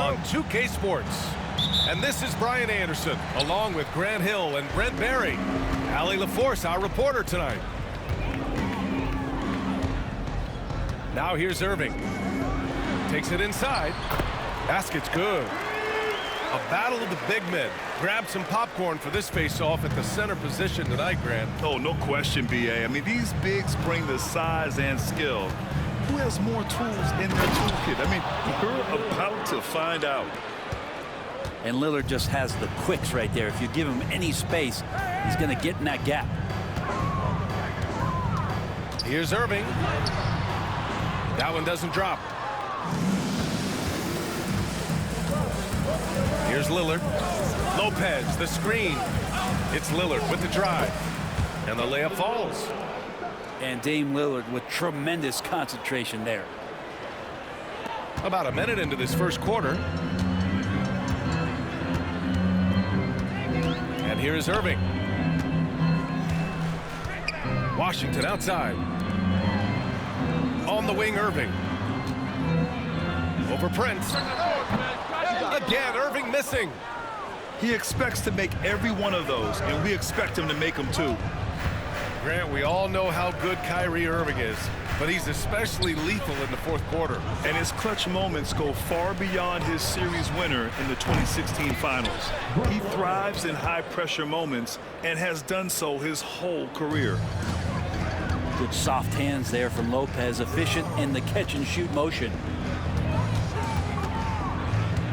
on 2K Sports. And this is Brian Anderson, along with Grant Hill and Brent Barry. Allie LaForce, our reporter tonight. Now here's Irving. Takes it inside. Basket's good. A battle of the big men. Grab some popcorn for this face-off at the center position tonight, Grant. Oh, no question, B.A. I mean, these bigs bring the size and skill. Who has more tools in their toolkit? I mean, you're about to find out. And Lillard just has the quicks right there. If you give him any space, he's going to get in that gap. Here's Irving. That one doesn't drop. Here's Lillard. Lopez, the screen. It's Lillard with the drive. And the layup falls. And Dame Lillard with tremendous concentration there. About a minute into this first quarter. And here is Irving. Washington outside. On the wing, Irving. Over Prince. Again, Irving missing. He expects to make every one of those, and we expect him to make them too. Grant, we all know how good Kyrie Irving is, but he's especially lethal in the fourth quarter. And his clutch moments go far beyond his series winner in the 2016 finals. He thrives in high-pressure moments and has done so his whole career. Good soft hands there from Lopez, efficient in the catch-and-shoot motion.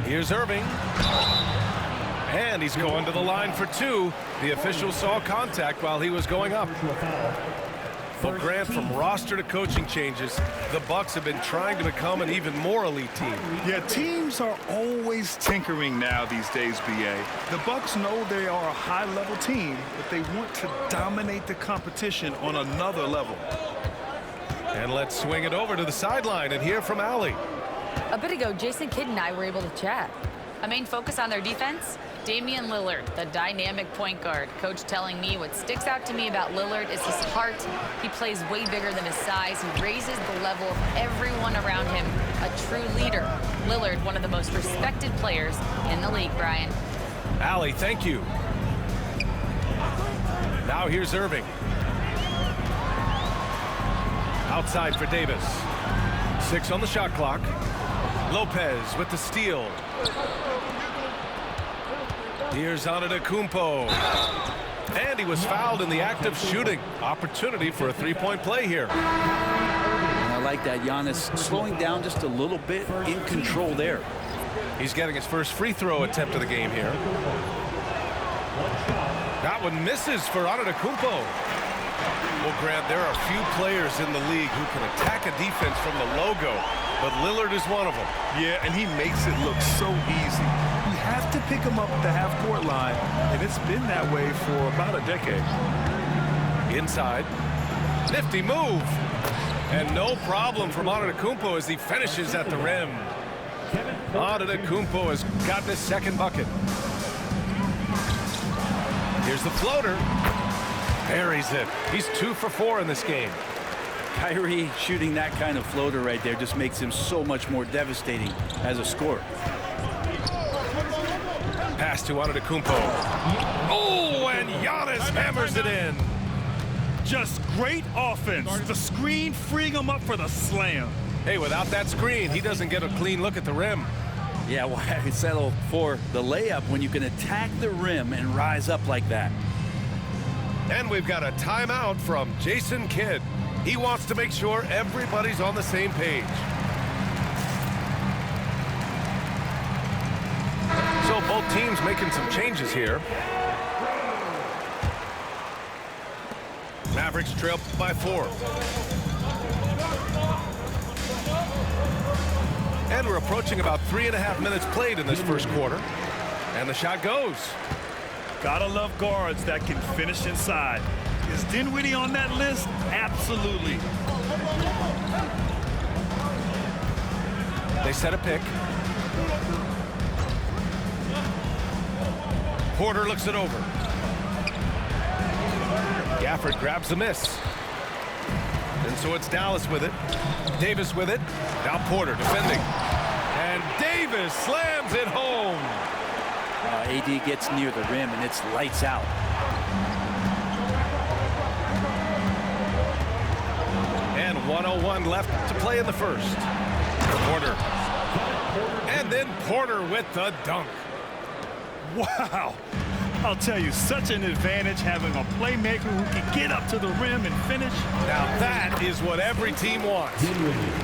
Here's Irving. And he's going to the line for two. The official saw contact while he was going up. But Grant, from roster to coaching changes, the Bucks have been trying to become an even more elite team. Yeah, teams are always tinkering now these days, B.A. The Bucks know they are a high-level team, but they want to dominate the competition on another level. And let's swing it over to the sideline and hear from Allie. A bit ago, Jason Kidd and I were able to chat. A main focus on their defense? Damian Lillard, the dynamic point guard. Coach telling me what sticks out to me about Lillard is his heart. He plays way bigger than his size. He raises the level of everyone around him. A true leader. Lillard, one of the most respected players in the league, Brian. Allie, thank you. Now here's Irving. Outside for Davis. 6 on the shot clock. Lopez with the steal. Here's Antetokounmpo. And he was fouled in the act of shooting. Opportunity for a three-point play here. And I like that. Giannis slowing down just a little bit, in control there. He's getting his first free throw attempt of the game here. That one misses for Antetokounmpo. Well, Grant, there are few players in the league who can attack a defense from the logo, but Lillard is one of them. Yeah, and he makes it look so easy. You have to pick him up at the half-court line, and it's been that way for about a decade. Inside. Nifty move. And no problem from Antetokounmpo as he finishes at the rim. Antetokounmpo has gotten his second bucket. Here's the floater. Buries it. He's 2 for 4 in this game. Kyrie shooting that kind of floater right there just makes him so much more devastating as a scorer. Pass to Antetokounmpo. Oh, and Giannis hammers it in. Just great offense. The screen freeing him up for the slam. Hey, without that screen, he doesn't get a clean look at the rim. Yeah, why settle for the layup when you can attack the rim and rise up like that? And we've got a timeout from Jason Kidd. He wants to make sure everybody's on the same page. So both teams making some changes here. Mavericks trail by 4. And we're approaching about 3.5 minutes played in this first quarter. And the shot goes. Gotta love guards that can finish inside. Is Dinwiddie on that list? Absolutely. They set a pick. Porter looks it over. Gafford grabs the miss. And so it's Dallas with it. Davis with it. Now Porter defending. And Davis Davis slams it home. AD gets near the rim, and it's lights out. And 1:01 left to play in the first. Porter. And then Porter with the dunk. Wow. I'll tell you, such an advantage having a playmaker who can get up to the rim and finish. Now that is what every team wants.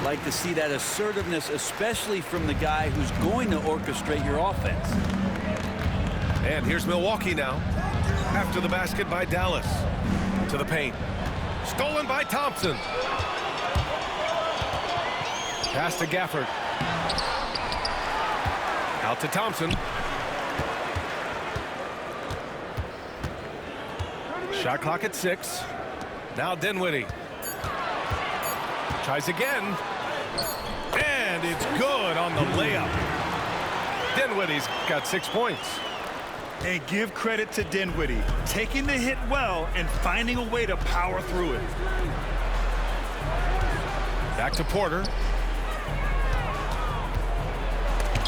Like to see that assertiveness, especially from the guy who's going to orchestrate your offense. And here's Milwaukee now. After the basket by Dallas. To the paint. Stolen by Thompson. Pass to Gafford. Out to Thompson. Shot clock at 6. Now Dinwiddie. Tries again. And it's good on the layup. Dinwiddie's got 6 points. And give credit to Dinwiddie, taking the hit well and finding a way to power through it. Back to Porter.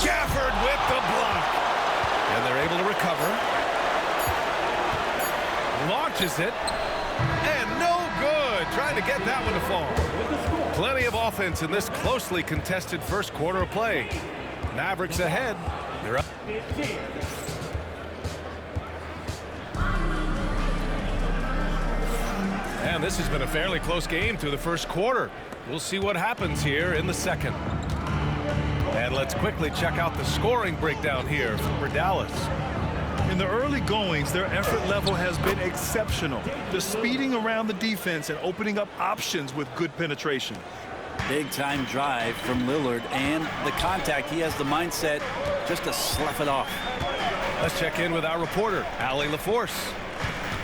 Gafford with the block. And they're able to recover. Launches it. And no good. Trying to get that one to fall. Plenty of offense in this closely contested first quarter of play. Mavericks ahead. They're up. And this has been a fairly close game through the first quarter. We'll see what happens here in the second. And let's quickly check out the scoring breakdown here for Dallas. In the early goings, their effort level has been exceptional. They're speeding around the defense and opening up options with good penetration. Big time drive from Lillard, and the contact. He has the mindset just to slough it off. Let's check in with our reporter, Allie LaForce.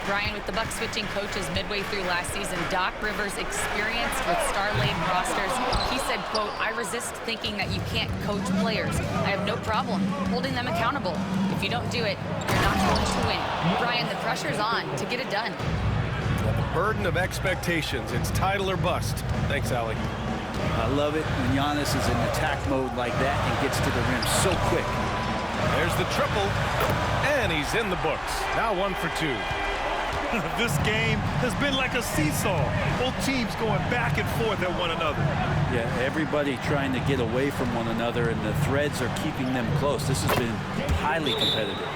Brian, with the Bucks switching coaches midway through last season, Doc Rivers experienced with star-laden rosters. He said, quote, "I resist thinking that you can't coach players. I have no problem holding them accountable. If you don't do it, you're not going to win." Brian, the pressure's on to get it done. The burden of expectations. It's title or bust. Thanks, Allie. I love it when Giannis is in attack mode like that and gets to the rim so quick. There's the triple, and he's in the books. Now 1 for 2. This game has been like a seesaw. Both teams going back and forth at one another. Yeah, everybody trying to get away from one another, and the threads are keeping them close. This has been highly competitive.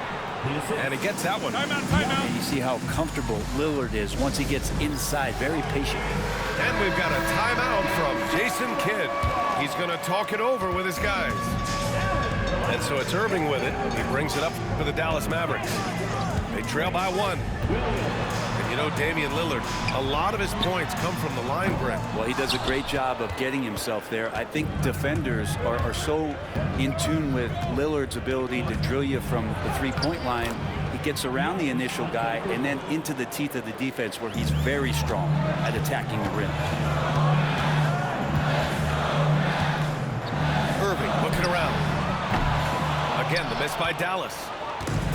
And he gets that one. Timeout. And you see how comfortable Lillard is once he gets inside. Very patient. And we've got a timeout from Jason Kidd. He's going to talk it over with his guys. And so it's Irving with it. He brings it up for the Dallas Mavericks. They trail by 1. And you know, Damian Lillard, a lot of his points come from the line, Brent. Well, he does a great job of getting himself there. I think defenders are so in tune with Lillard's ability to drill you from the three-point line. He gets around the initial guy and then into the teeth of the defense, where he's very strong at attacking the rim. Irving looking around. Again, the miss by Dallas.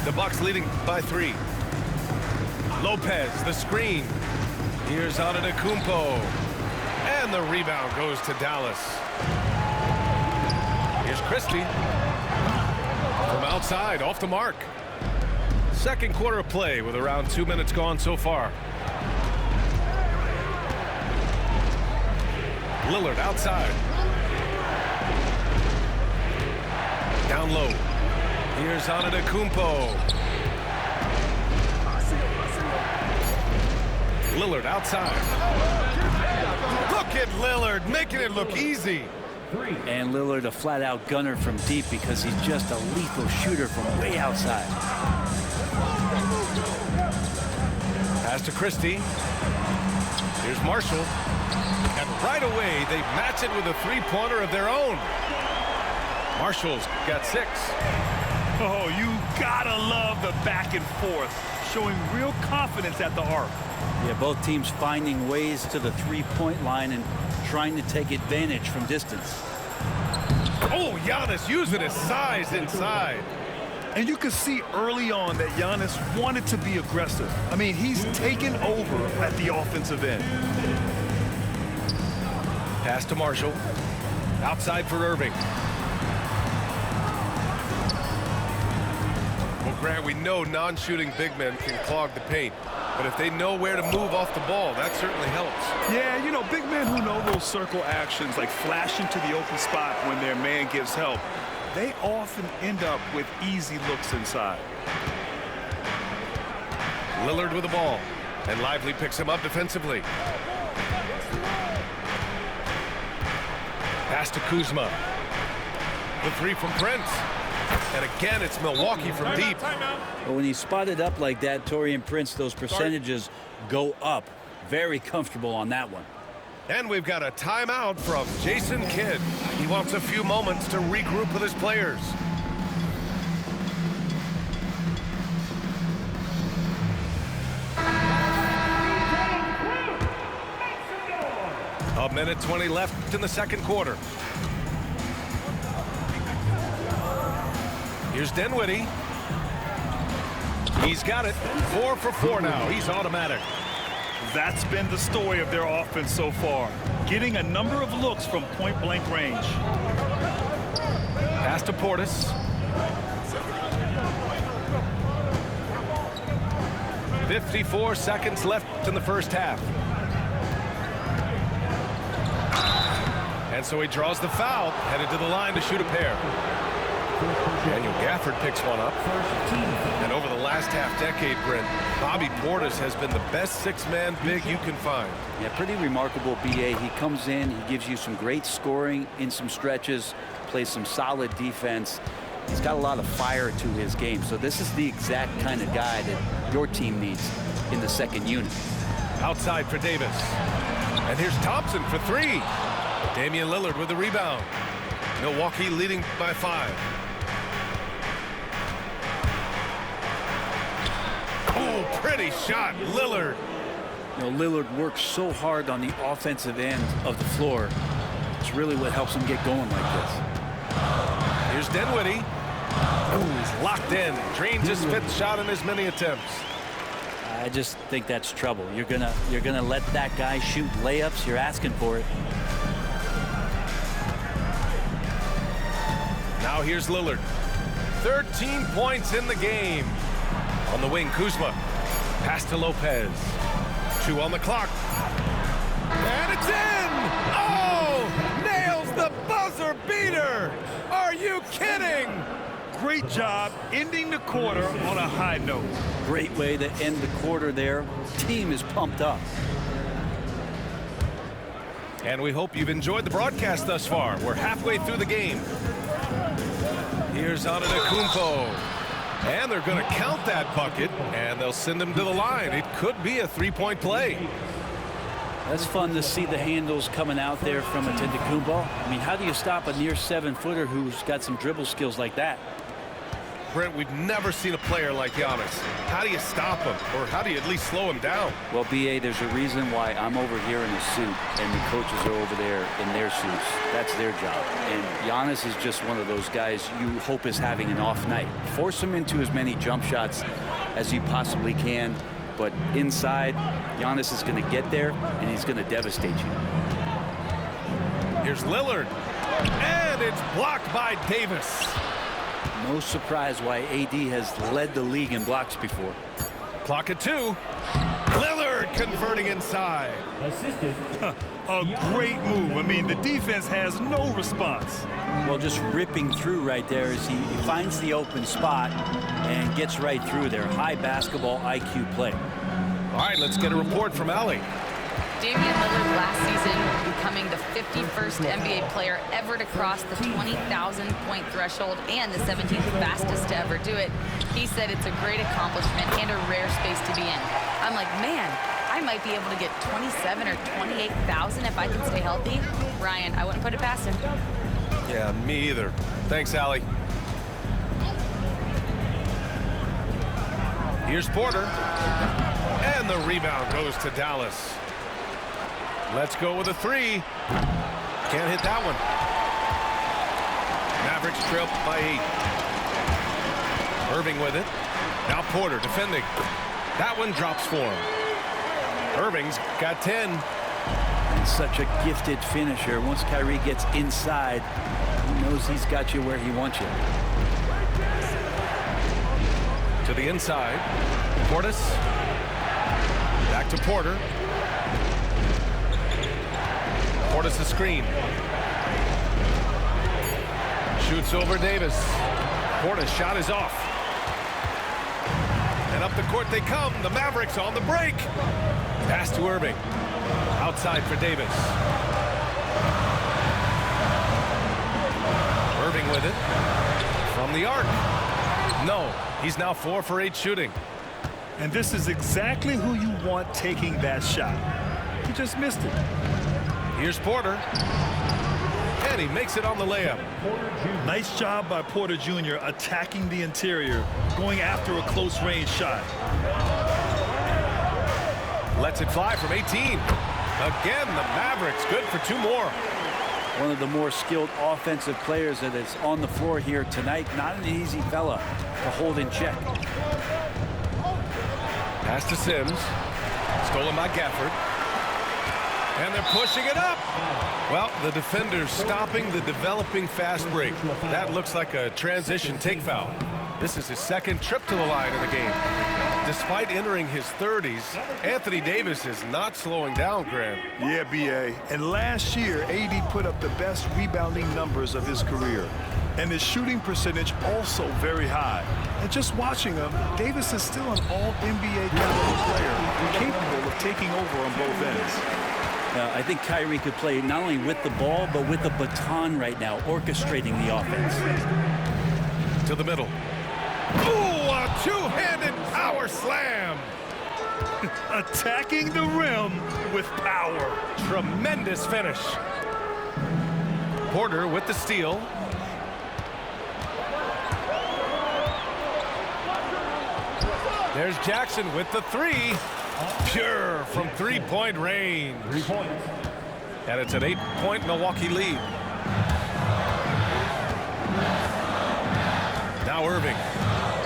The Bucks leading by 3. Lopez, the screen. Here's Antetokounmpo. And the rebound goes to Dallas. Here's Christie. From outside, off the mark. Second quarter of play with around 2 minutes gone so far. Lillard outside. Down low. Here's Antetokounmpo. Lillard outside. Look at Lillard making it look easy. And Lillard a flat-out gunner from deep because he's just a lethal shooter from way outside. Pass to Christie. Here's Marshall. And right away, they match it with a three-pointer of their own. Marshall's got 6. Oh, you gotta love the back and forth, showing real confidence at the arc. Yeah, both teams finding ways to the three-point line and trying to take advantage from distance. Oh, Giannis using his size inside. And you could see early on that Giannis wanted to be aggressive. I mean, he's taken over at the offensive end. Pass to Marshall. Outside for Irving. Grant, we know non-shooting big men can clog the paint, but if they know where to move off the ball, that certainly helps. Yeah, you know, big men who know those circle actions, like flashing to the open spot when their man gives help, they often end up with easy looks inside. Lillard with the ball, and Lively picks him up defensively. Pass to Kuzma. The three from Prince. And again, it's Milwaukee from deep. But when he's spotted up like that, Taurean Prince, those percentages go up. Very comfortable on that one. And we've got a timeout from Jason Kidd. He wants a few moments to regroup with his players. A minute 20 left in the second quarter. Here's Dinwiddie. He's got it. 4 for 4 now. He's automatic. That's been the story of their offense so far, getting a number of looks from point-blank range. Pass to Portis. 54 seconds left in the first half. And so he draws the foul, headed to the line to shoot a pair. Daniel Gafford picks one up. And over the last half-decade, Brent, Bobby Portis has been the best six-man big you can find. Yeah, pretty remarkable, B.A. He comes in, he gives you some great scoring in some stretches, plays some solid defense. He's got a lot of fire to his game. So this is the exact kind of guy that your team needs in the second unit. Outside for Davis. And here's Thompson for 3. Damian Lillard with the rebound. Milwaukee leading by 5. Oh, pretty shot, Lillard. You know, Lillard works so hard on the offensive end of the floor. It's really what helps him get going like this. Here's Dinwiddie. Ooh, he's locked in. Drains his 5th shot in as many attempts. I just think that's trouble. You're gonna let that guy shoot layups. You're asking for it. Now here's Lillard. 13 points in the game. On the wing, Kuzma. Pass to Lopez. 2 on the clock. And it's in! Oh! Nails the buzzer beater! Are you kidding? Great job ending the quarter on a high note. Great way to end the quarter there. Team is pumped up. And we hope you've enjoyed the broadcast thus far. We're halfway through the game. Here's Antetokounmpo. And they're going to count that bucket, and they'll send him to the line. It could be a 3-point play. That's fun to see the handles coming out there from Antetokounmpo. I mean, how do you stop a near 7-footer who's got some dribble skills like that? Brent, we've never seen a player like Giannis. How do you stop him, or how do you at least slow him down? Well, B.A., there's a reason why I'm over here in a suit and the coaches are over there in their suits. That's their job. And Giannis is just one of those guys you hope is having an off night. Force him into as many jump shots as you possibly can, but inside, Giannis is going to get there, and he's going to devastate you. Here's Lillard, and it's blocked by Davis. No surprise why AD has led the league in blocks before. Clock at 2. Lillard converting inside. A great move. I mean, the defense has no response. Well, just ripping through right there as he finds the open spot and gets right through there. High basketball IQ play. All right, let's get a report from Allie. Damian Lillard last season becoming the 51st NBA player ever to cross the 20,000-point threshold and the 17th fastest to ever do it. He said it's a great accomplishment and a rare space to be in. I'm like, man, I might be able to get 27 or 28,000 if I can stay healthy. Ryan, I wouldn't put it past him. Yeah, me either. Thanks, Allie. Here's Porter. And the rebound goes to Dallas. Let's go with a 3. Can't hit that one. Mavericks trail by 8. Irving with it. Now Porter defending. That one drops for him. Irving's got 10. And such a gifted finisher. Once Kyrie gets inside, he knows he's got you where he wants you. the inside. Portis. Back to Porter. Portis a screen. Shoots over Davis. Portis shot is off. And up the court they come. The Mavericks on the break. Pass to Irving. Outside for Davis. Irving with it. From the arc. No. He's now 4 for 8 shooting. And this is exactly who you want taking that shot. He just missed it. Here's Porter. And he makes it on the layup. Nice job by Porter Jr. attacking the interior, going after a close-range shot. Lets it fly from 18. Again, the Mavericks good for 2 more. One of the more skilled offensive players that is on the floor here tonight. Not an easy fella to hold in check. Pass to Sims. Stolen by Gafford. And they're pushing it up. Well, the defenders stopping the developing fast break. That looks like a transition take foul. This is his 2nd trip to the line in the game. Despite entering his 30s, Anthony Davis is not slowing down, Graham. Yeah, B.A. And last year, AD put up the best rebounding numbers of his career. And his shooting percentage also very high. And just watching him, Davis is still an all-NBA caliber player, capable of taking over on both ends. I think Kyrie could play not only with the ball, but with the baton right now, orchestrating the offense. To the middle. Ooh, a 2-handed power slam. Attacking the rim with power. Tremendous finish. Porter with the steal. There's Jackson with the 3. Pure from 3-point range. 3 points. And it's an 8-point Milwaukee lead. Now Irving.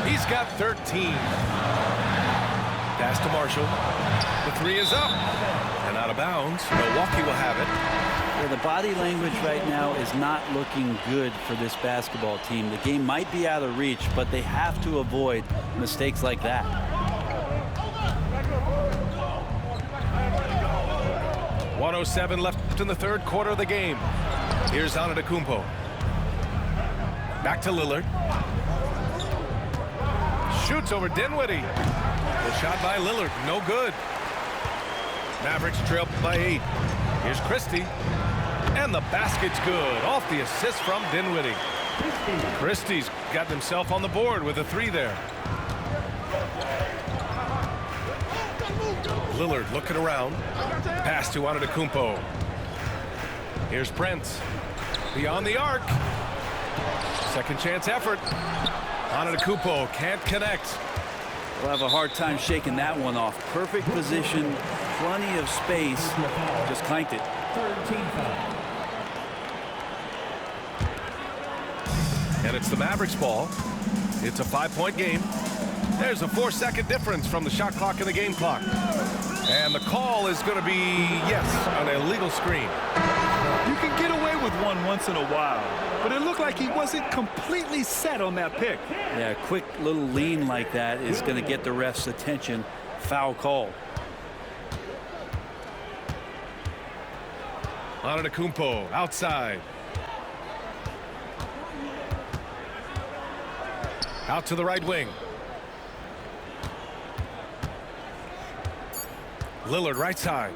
He's got 13. Pass to Marshall. The 3 is up. And out of bounds. Milwaukee will have it. Well, the body language right now is not looking good for this basketball team. The game might be out of reach, but they have to avoid mistakes like that. .107 left in the 3rd quarter of the game. Here's Antetokounmpo. Back to Lillard. Shoots over Dinwiddie. The shot by Lillard, no good. Mavericks trail by 8. Here's Christie. And the basket's good. Off the assist from Dinwiddie. Christie's got himself on the board with a 3 there. Lillard looking around. Pass to Antetokounmpo. Here's Prince. Beyond the arc. Second chance effort. Antetokounmpo can't connect. We'll have a hard time shaking that one off. Perfect position, plenty of space. Just clanked it. 13 foul. And it's the Mavericks ball. It's a 5-point game. There's a 4-second difference from the shot clock and the game clock. And the call is going to be, yes, an illegal screen. You can get away with one once in a while, but it looked like he wasn't completely set on that pick. Yeah, a quick little lean like that is going to get the ref's attention. Foul call. Antetokounmpo outside. Out to the right wing. Lillard right side.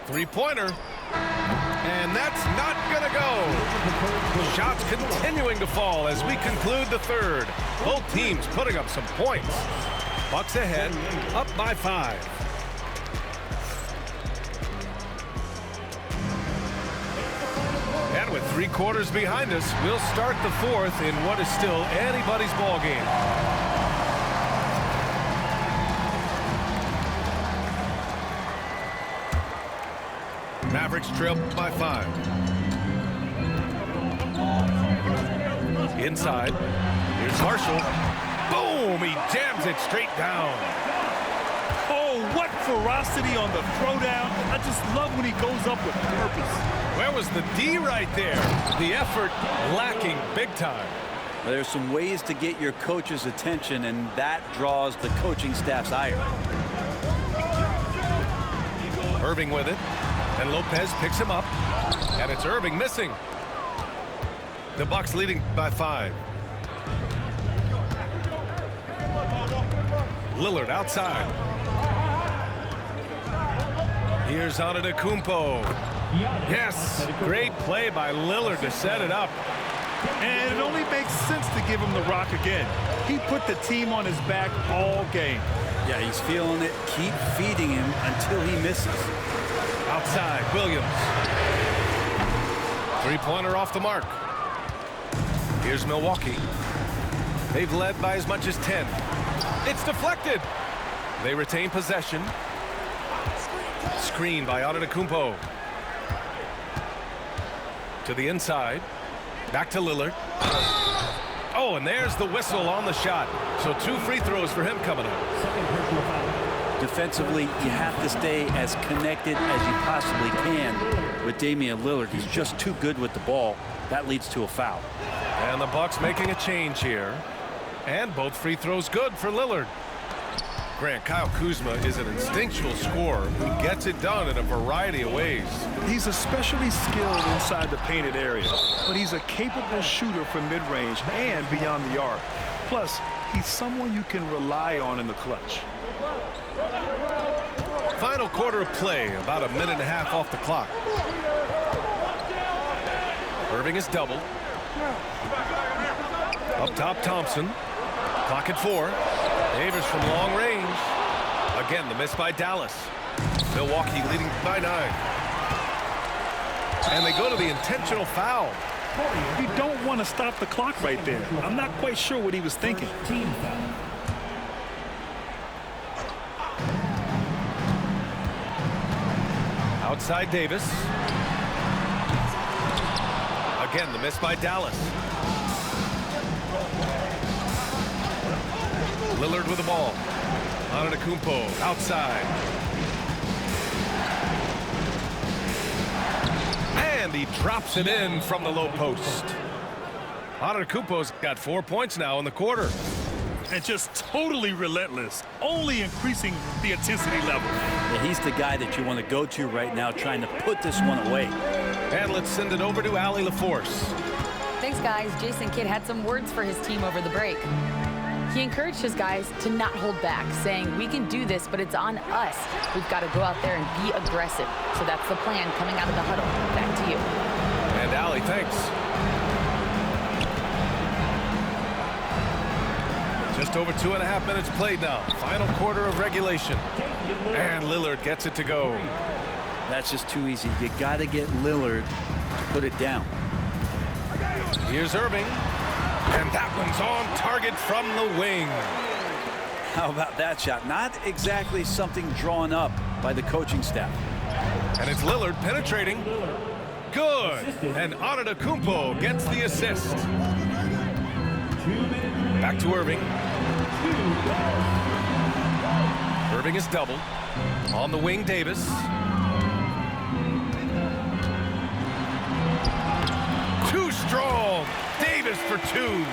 3-pointer. And that's not going to go. Shots continuing to fall as we conclude the 3rd. Both teams putting up some points. Bucks ahead, up by 5. And with 3 quarters behind us, we'll start the 4th in what is still anybody's ball game. Mavericks trail by 5. Inside. Here's Marshall. Boom! He jams it straight down. Oh, what ferocity on the throwdown. I just love when he goes up with purpose. Where was the D right there? The effort lacking big time. There's some ways to get your coach's attention, and that draws the coaching staff's ire. Irving with it, and Lopez picks him up, and it's Irving missing. The Bucks leading by 5. Lillard outside. Here's Antetokounmpo. Yes, great play by Lillard to set it up. And it only makes sense to give him the rock again. He put the team on his back all game. Yeah, he's feeling it. Keep feeding him until he misses. Outside, Williams. Three-pointer off the mark. Here's Milwaukee. They've led by as much as 10. It's deflected. They retain possession. Screen by Antetokounmpo. To the inside. Back to Lillard. Oh, and there's the whistle on the shot. So 2 free throws for him coming up. Defensively, you have to stay as connected as you possibly can with Damian Lillard. He's just too good with the ball. That leads to a foul. And the Bucks making a change here. And both free throws good for Lillard. Grant, Kyle Kuzma is an instinctual scorer who gets it done in a variety of ways. He's especially skilled inside the painted area, but he's a capable shooter from mid-range and beyond the arc. Plus, he's someone you can rely on in the clutch. Final quarter of play, about a minute and a half off the clock. Irving is doubled. Up top, Thompson. Clock at 4. Davis from long range. Again, the miss by Dallas. Milwaukee leading by 9. And they go to the intentional foul. You don't want to stop the clock right there. I'm not quite sure what he was thinking. Outside Davis. Again, the miss by Dallas. Lillard with the ball. Antetokounmpo outside. And he drops it in from the low post. Antetokounmpo's got 4 points now in the quarter. And just totally relentless, only increasing the intensity level. Yeah, he's the guy that you want to go to right now, trying to put this one away. And let's send it over to Allie LaForce. Thanks, guys. Jason Kidd had some words for his team over the break. He encouraged his guys to not hold back, saying, we can do this, but it's on us. We've got to go out there and be aggressive. So that's the plan coming out of the huddle. Back to you. And Allie, thanks. Just over 2.5 minutes played now. Final quarter of regulation. And Lillard gets it to go. That's just too easy. You got to get Lillard to put it down. Here's Irving. And that one's on target from the wing. How about that shot? Not exactly something drawn up by the coaching staff. And it's Lillard penetrating. Good. And Antetokounmpo gets the assist. Back to Irving. Irving is doubled. On the wing, Davis. Too strong. Davis for 2.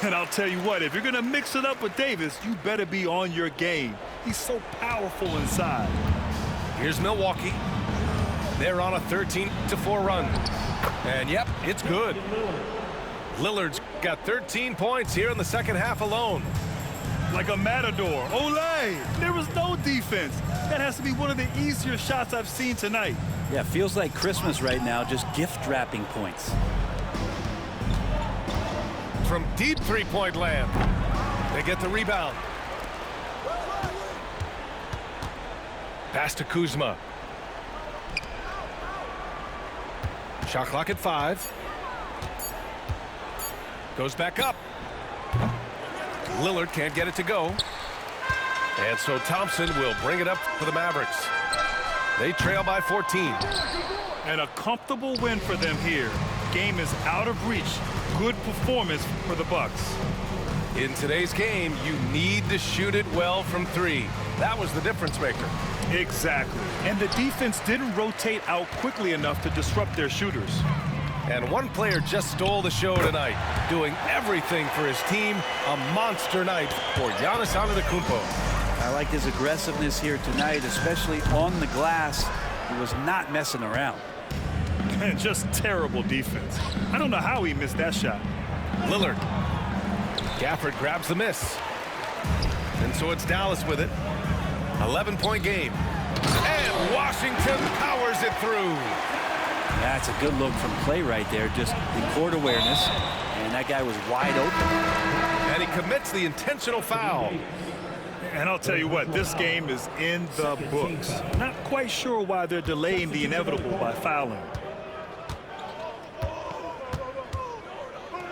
And I'll tell you what, if you're going to mix it up with Davis, you better be on your game. He's so powerful inside. Here's Milwaukee. They're on a 13-4 run. And yep, it's good. Lillard's got 13 points here in the second half alone. Like a matador. Olé! There was no defense. That has to be one of the easier shots I've seen tonight. Yeah, feels like Christmas right now, just gift wrapping points. From deep three-point land. They get the rebound. Pass to Kuzma. Shot clock at 5. Goes back up. Lillard can't get it to go. And so Thompson will bring it up for the Mavericks. They trail by 14. And a comfortable win for them here. Game is out of reach. Good performance for the Bucks. In today's game, you need to shoot it well from 3. That was the difference maker. Exactly. And the defense didn't rotate out quickly enough to disrupt their shooters. And one player just stole the show tonight, doing everything for his team. A monster night for Giannis Antetokounmpo. I like his aggressiveness here tonight, especially on the glass. He was not messing around. And just terrible defense. I don't know how he missed that shot. Lillard. Gafford grabs the miss. And so it's Dallas with it. 11-point game. And Washington powers it through. That's a good look from Clay right there, just the court awareness, and that guy was wide open. And he commits the intentional foul. And I'll tell you what, this game is in the books. Not quite sure why they're delaying the inevitable by fouling.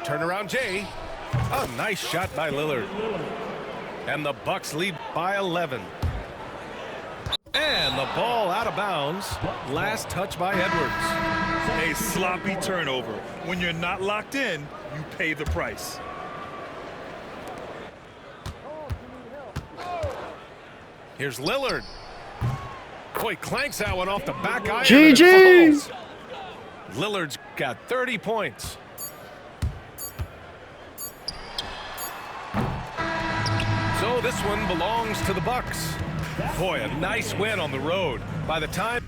Turnaround Jay. A nice shot by Lillard. And the Bucks lead by 11. And the ball out of bounds. Last touch by Edwards. A sloppy turnover. When you're not locked in, you pay the price. Here's Lillard. Boy, clanks that one off the back iron. GG! Lillard's got 30 points. So this one belongs to the Bucks. Boy, a nice win on the road. By the time